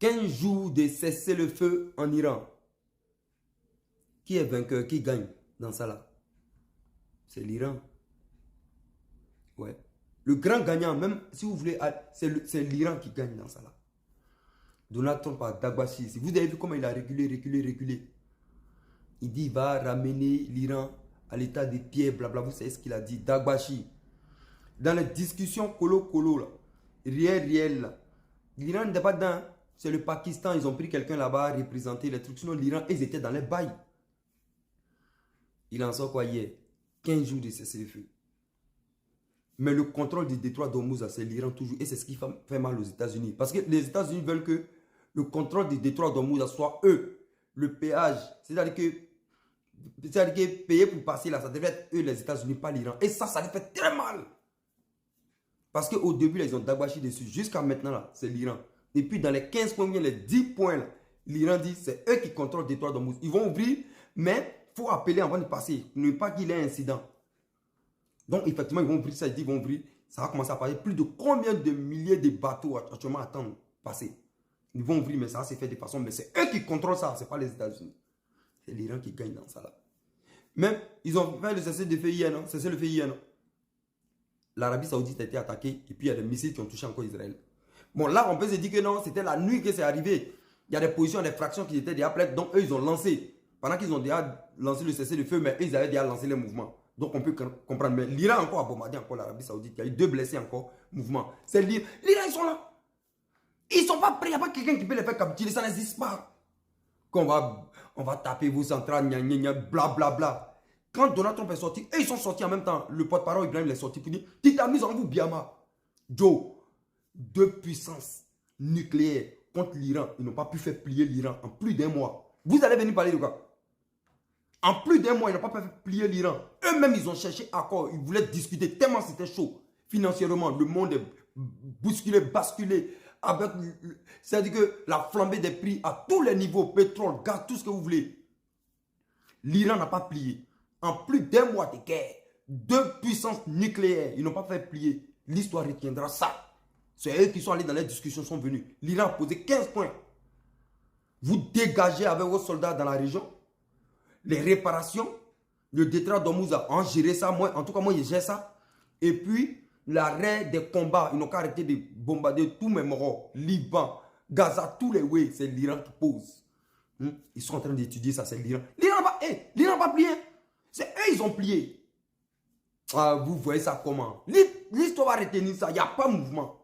15 jours de cessez-le-feu en Iran. Qui est vainqueur, qui gagne dans ça là? C'est l'Iran. Ouais. Le grand gagnant, même si vous voulez, c'est l'Iran qui gagne dans ça là. Donald Trump a Dagbashi. Vous avez vu comment il a reculé. Il dit il va ramener l'Iran à l'état des pieds, blabla. Vous savez ce qu'il a dit, Dagbashi. Dans les discussions colo là, réel là, l'Iran n'est pas dedans. C'est le Pakistan, ils ont pris quelqu'un là-bas, représenter les trucs. Sinon l'Iran, ils étaient dans les bails. Il en sort quoi hier? 15 jours de cessez-le-feu. Mais le contrôle du détroit d'Ormuz, c'est l'Iran toujours. Et c'est ce qui fait mal aux États-Unis. Parce que les États-Unis veulent que le contrôle du détroit d'Ormuz soit eux. Le péage. C'est-à-dire que payer pour passer là, ça devrait être eux, les États-Unis, pas l'Iran. Et ça les fait très mal. Parce qu'au début, là, ils ont Dagbashi dessus. Jusqu'à maintenant, là, c'est l'Iran. Et puis, dans les 15 points, les 10 points, là, l'Iran dit c'est eux qui contrôlent le détroit d'Ormuz. Ils vont ouvrir, mais il faut appeler avant de passer. Ne pas qu'il y ait un incident. Donc, effectivement, ils vont ouvrir ça. Ils disent qu'ils vont ouvrir. Ça va commencer à passer. Plus de combien de milliers de bateaux actuellement attendent passer. Ils vont ouvrir, mais ça s'est fait de façon. Mais c'est eux qui contrôlent ça. Ce n'est pas les États-Unis. C'est l'Iran qui gagne dans ça là. Même, ils ont fait le cessez-le-feu hier, non? Cessez-le-feu hier, non? L'Arabie Saoudite a été attaquée. Et puis, il y a des missiles qui ont touché encore Israël. Bon, là, on peut se dire que non, c'était la nuit que c'est arrivé. Il y a des positions, des fractions qui étaient déjà prêtes. Donc, eux, ils ont lancé. Pendant qu'ils ont déjà lancé le cessez-le-feu, mais eux, ils avaient déjà lancé les mouvements. Donc, on peut comprendre. Mais l'Iran encore a bombardé encore l'Arabie Saoudite. Il y a eu 2 blessés encore. Mouvement. C'est l'Iran. L'Iran, ils sont là. Ils ne sont pas prêts. Il n'y a pas quelqu'un qui peut les faire capturer. Ça n'existe pas. Qu'on on va taper vos centrales, blablabla. Quand Donald Trump est sorti, eux, ils sont sortis en même temps. Le porte-parole Ibrahim est sorti pour dire Titamise en vous, Biama. Joe, 2 puissances nucléaires contre l'Iran. Ils n'ont pas pu faire plier l'Iran en plus d'1 mois. Vous allez venir parler de quoi? En plus d'1 mois, ils n'ont pas pu faire plier l'Iran. Eux-mêmes, ils ont cherché accord. Ils voulaient discuter tellement c'était chaud. Financièrement, le monde est bousculé, basculé. C'est-à-dire que la flambée des prix à tous les niveaux, pétrole, gaz, tout ce que vous voulez. L'Iran n'a pas plié. En plus d'1 mois de guerre, 2 puissances nucléaires, ils n'ont pas fait plier. L'histoire retiendra ça. C'est eux qui sont allés dans les discussions, sont venus. L'Iran a posé 15 points. Vous dégagez avec vos soldats dans la région. Les réparations, le détroit d'Ormuz a géré ça. Moi, en tout cas, moi, je gère ça. Et puis, l'arrêt des combats. Ils n'ont qu'à arrêter de bombarder tous mes morts. Liban, Gaza, tous les ways. C'est l'Iran qui pose. Ils sont en train d'étudier ça, c'est l'Iran. L'Iran n'a pas plié. C'est eux, ils ont plié. Ah, vous voyez ça comment? L'histoire va retenir ça. Il n'y a pas de mouvement.